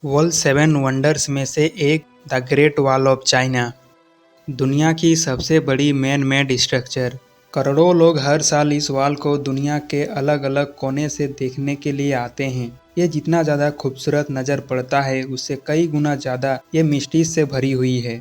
World seven wonders में से एक the great wall of China, दुनिया की सबसे बड़ी मैन मेड स्ट्रक्चर। करोड़ों लोग हर साल इस वॉल को दुनिया के अलग अलग कोने से देखने के लिए आते हैं। ये जितना ज़्यादा खूबसूरत नज़र पड़ता है उससे कई गुना ज़्यादा ये मिस्ट्री से भरी हुई है।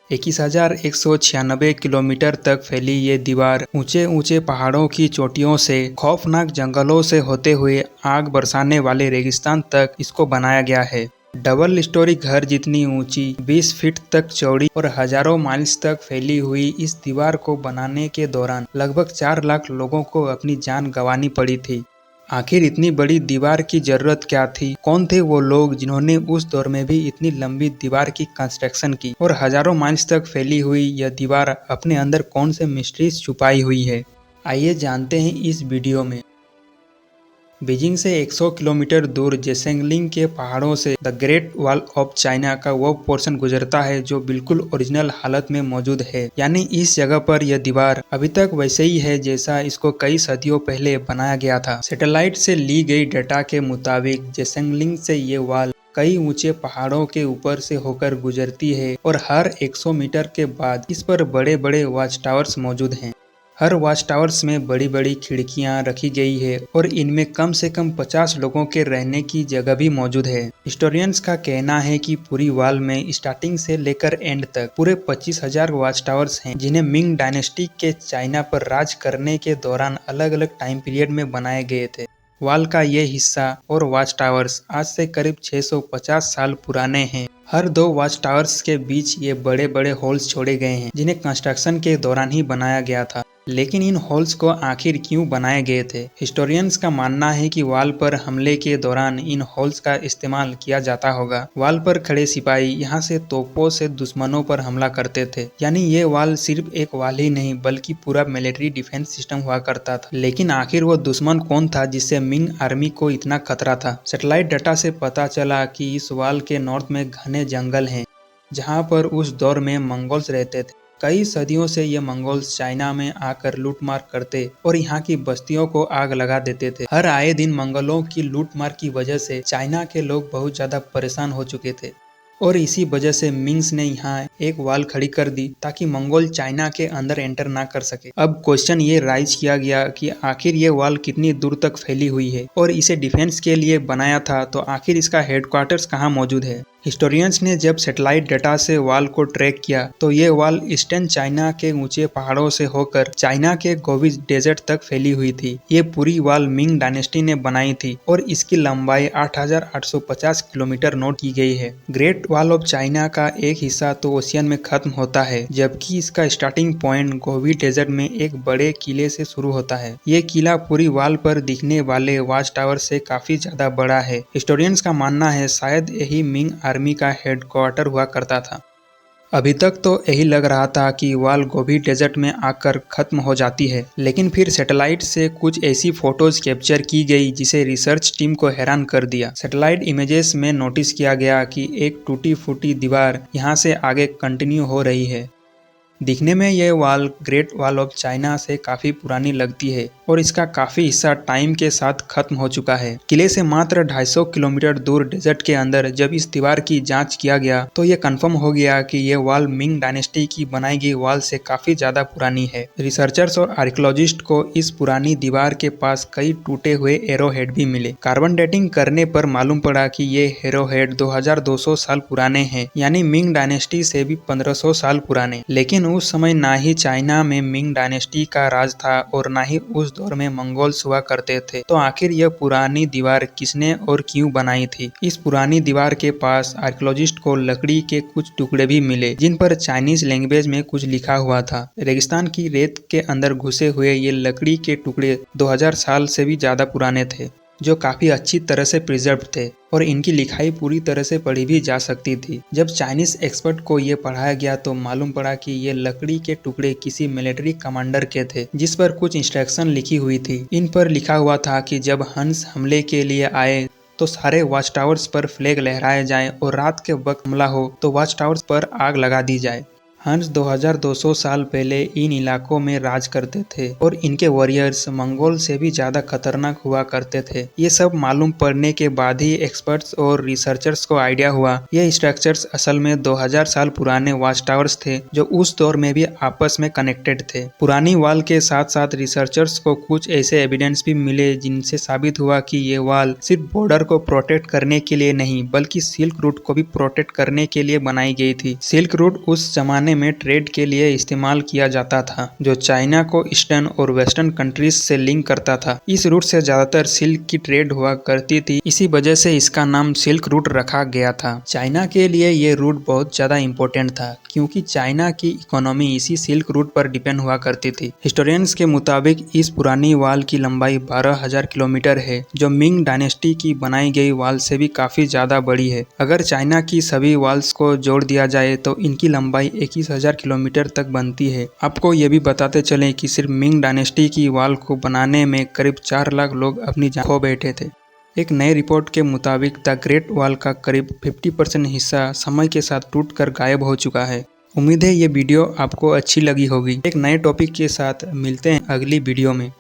21,196 किलोमीटर तक फैली ये दीवार ऊंचे ऊंचे पहाड़ों की चोटियों से खौफनाक जंगलों से होते हुए आग बरसाने वाले रेगिस्तान तक इसको बनाया गया है। डबल स्टोरी घर जितनी ऊंची, 20 फीट तक चौड़ी और हजारों माइल्स तक फैली हुई इस दीवार को बनाने के दौरान लगभग 4 लाख लोगों को अपनी जान गंवानी पड़ी थी। आखिर इतनी बड़ी दीवार की जरूरत क्या थी? कौन थे वो लोग जिन्होंने उस दौर में भी इतनी लंबी दीवार की कंस्ट्रक्शन की और हजारों माइल्स तक फैली हुई यह दीवार अपने अंदर कौन से मिस्ट्रीज छुपाई हुई है? आइए जानते हैं इस वीडियो में। बीजिंग से 100 किलोमीटर दूर जेसेंगलिंग के पहाड़ों से the great wall of China का वो पोर्शन गुजरता है जो बिल्कुल ओरिजिनल हालत में मौजूद है। यानी इस जगह पर यह दीवार अभी तक वैसे ही है जैसा इसको कई सदियों पहले बनाया गया था। सैटेलाइट से ली गई डेटा के मुताबिक जेसेंगलिंग से ये वॉल कई ऊंचे पहाड़ों के ऊपर से होकर गुजरती है और हर 100 मीटर के बाद इस पर बड़े बड़े वॉच टावर्स मौजूद हैं। हर वॉच टावर्स में बड़ी बड़ी खिड़कियां रखी गई है और इनमें कम से कम 50 लोगों के रहने की जगह भी मौजूद है। हिस्टोरियंस का कहना है कि पूरी वॉल में स्टार्टिंग से लेकर एंड तक पूरे 25,000 वॉच टावर्स हैं, जिन्हें मिंग डायनेस्टी के चाइना पर राज करने के दौरान अलग अलग टाइम पीरियड में बनाए गए थे। वॉल का ये हिस्सा और वॉच टावर्स आज से करीब 650 साल पुराने हैं। हर दो वॉच टावर्स के बीच ये बड़े बड़े होल्स छोड़े गए हैं, जिन्हें कंस्ट्रक्शन के दौरान ही बनाया गया था। लेकिन इन होल्स को आखिर क्यों बनाए गए थे? हिस्टोरियंस का मानना है कि वॉल पर हमले के दौरान इन होल्स का इस्तेमाल किया जाता होगा। वॉल पर खड़े सिपाही यहाँ से तोपों से दुश्मनों पर हमला करते थे। यानी ये वॉल सिर्फ एक वॉल ही नहीं बल्कि पूरा मिलिट्री डिफेंस सिस्टम हुआ करता था। लेकिन आखिर वो दुश्मन कौन था जिससे मिंग आर्मी को इतना खतरा था? सैटेलाइट डाटा से पता चला कि इस वॉल के नॉर्थ में घने जंगल हैं, जहाँ पर उस दौर में मंगोल्स रहते थे। कई सदियों से ये मंगोल्स चाइना में आकर लूटमार करते और यहाँ की बस्तियों को आग लगा देते थे। हर आए दिन मंगोलों की लूटमार की वजह से चाइना के लोग बहुत ज्यादा परेशान हो चुके थे और इसी वजह से मिंग्स ने यहाँ एक वॉल खड़ी कर दी ताकि मंगोल चाइना के अंदर एंटर ना कर सके। अब क्वेश्चन ये राइज किया गया कि आखिर ये वॉल कितनी दूर तक फैली हुई है और इसे डिफेंस के लिए बनाया था, तो आखिर इसका हेडक्वार्टर्स कहाँ मौजूद है? हिस्टोरियंस ने जब सैटेलाइट डाटा से वॉल को ट्रैक किया तो ये वॉल ईस्टर्न चाइना के ऊंचे पहाड़ों से होकर चाइना के गोबी डेजर्ट तक फैली हुई थी। ये पूरी वॉल मिंग डायनेस्टी ने बनाई थी और इसकी लंबाई 8,850 किलोमीटर नोट की गई है। ग्रेट वॉल ऑफ चाइना का एक हिस्सा तो ओशियन में खत्म होता है, जबकि इसका स्टार्टिंग पॉइंट गोबी डेजर्ट में एक बड़े किले से शुरू होता है। ये किला पूरी वॉल पर दिखने वाले वॉच टावर से काफी ज्यादा बड़ा है। हिस्टोरियंस का मानना है शायद यही मिंग आर्मी का हेडक्वार्टर हुआ करता था। अभी तक तो यही लग रहा था कि वॉल गोबी डेजर्ट में आकर खत्म हो जाती है, लेकिन फिर सैटेलाइट से कुछ ऐसी फोटोज कैप्चर की गई जिसे रिसर्च टीम को हैरान कर दिया। सैटेलाइट इमेजेस में नोटिस किया गया कि एक टूटी फूटी दीवार यहाँ से आगे कंटिन्यू हो रही है। दिखने में यह wall great wall of China से काफी पुरानी लगती है और इसका काफी हिस्सा टाइम के साथ खत्म हो चुका है। किले से मात्र 250 किलोमीटर दूर डेजर्ट के अंदर जब इस दीवार की जांच किया गया तो यह कंफर्म हो गया कि यह वॉल मिंग डायनेस्टी की बनाई गई वॉल से काफी ज्यादा पुरानी है। रिसर्चर्स और आर्कियोलॉजिस्ट को इस पुरानी दीवार के पास कई टूटे हुए एरोहेड भी मिले। कार्बन डेटिंग करने पर मालूम पड़ा कि ये एरोहेड 2200 साल पुराने हैं, यानी मिंग डायनेस्टी से भी 1500 साल पुराने। लेकिन उस समय ना ही चाइना में मिंग डायनेस्टी का राज था और ना ही उस दौर में मंगोल्स हुआ करते थे। तो आखिर यह पुरानी दीवार किसने और क्यों बनाई थी? इस पुरानी दीवार के पास आर्कियोलॉजिस्ट को लकड़ी के कुछ टुकड़े भी मिले जिन पर चाइनीज लैंग्वेज में कुछ लिखा हुआ था। रेगिस्तान की रेत के अंदर घुसे हुए ये लकड़ी के टुकड़े 2000 साल से भी ज्यादा पुराने थे, जो काफी अच्छी तरह से प्रिजर्व थे और इनकी लिखाई पूरी तरह से पढ़ी भी जा सकती थी। जब चाइनीज एक्सपर्ट को ये पढ़ाया गया तो मालूम पड़ा कि ये लकड़ी के टुकड़े किसी मिलिट्री कमांडर के थे, जिस पर कुछ इंस्ट्रक्शन लिखी हुई थी। इन पर लिखा हुआ था कि जब हंस हमले के लिए आए तो सारे वॉच टावर्स पर फ्लैग लहराए जाएं और रात के वक्त हमला हो तो वॉच टावर्स पर आग लगा दी जाए। हंस 2200 साल पहले इन इलाकों में राज करते थे और इनके वॉरियर्स मंगोल से भी ज्यादा खतरनाक हुआ करते थे। ये सब मालूम पड़ने के बाद ही एक्सपर्ट्स और रिसर्चर्स को आइडिया हुआ ये स्ट्रक्चर्स असल में 2000 साल पुराने वॉच टावर्स थे जो उस दौर में भी आपस में कनेक्टेड थे। पुरानी वॉल के साथ साथ रिसर्चर्स को कुछ ऐसे एविडेंस भी मिले जिनसे साबित हुआ कि ये वॉल सिर्फ बॉर्डर को प्रोटेक्ट करने के लिए नहीं बल्कि सिल्क रूट को भी प्रोटेक्ट करने के लिए बनाई गई थी। सिल्क रूट उस जमाने में ट्रेड के लिए इस्तेमाल किया जाता था जो चाइना को ईस्टर्न और वेस्टर्न कंट्रीज से लिंक करता था। इस रूट से ज्यादातर सिल्क की ट्रेड हुआ करती थी, इसी वजह से इसका नाम सिल्क रूट रखा गया था। चाइना के लिए ये रूट बहुत ज्यादा इम्पोर्टेंट था क्योंकि चाइना की इकोनॉमी इसी सिल्क रूट पर डिपेंड हुआ करती थी। हिस्टोरियंस के मुताबिक इस पुरानी वॉल की लंबाई 12,000 किलोमीटर है जो मिंग डायनेस्टी की बनाई गई वॉल से भी काफी ज्यादा बड़ी है। अगर चाइना की सभी वॉल्स को जोड़ दिया जाए तो इनकी लंबाई 21,000 किलोमीटर तक बनती है। आपको ये भी बताते चलें कि सिर्फ मिंग डायनेस्टी की वॉल को बनाने में करीब 4 लाख लोग अपनी जान खो बैठे थे। एक नई रिपोर्ट के मुताबिक द ग्रेट वॉल का करीब 50% हिस्सा समय के साथ टूटकर गायब हो चुका है। उम्मीद है ये वीडियो आपको अच्छी लगी होगी। एक नए टॉपिक के साथ मिलते हैं अगली वीडियो में।